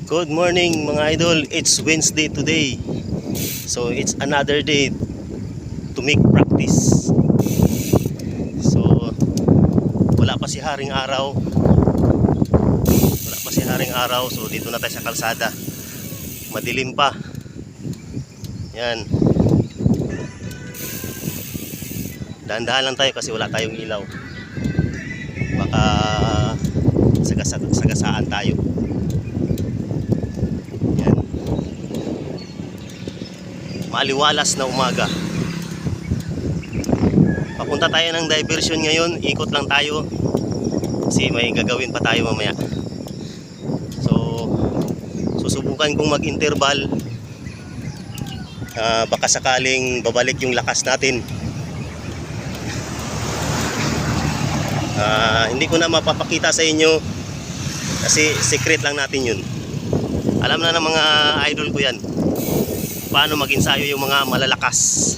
Good morning mga idol, it's Wednesday today. So it's another day to make practice. So wala pa si haring araw. So dito na tayo sa kalsada. Madilim pa. Yan. Dahan-dahan lang tayo kasi wala tayong ilaw. Baka sagasaan tayo. Yan. Maliwalas na umaga. Papunta tayo ng diversion ngayon. Ikot lang tayo kasi may gagawin pa tayo mamaya. So susubukan kong mag-interval. Baka sakaling babalik yung lakas natin. Hindi ko na mapapakita sa inyo kasi secret lang natin yun. Alam na ng mga idol ko yan paano mag-ensayo yung mga malalakas.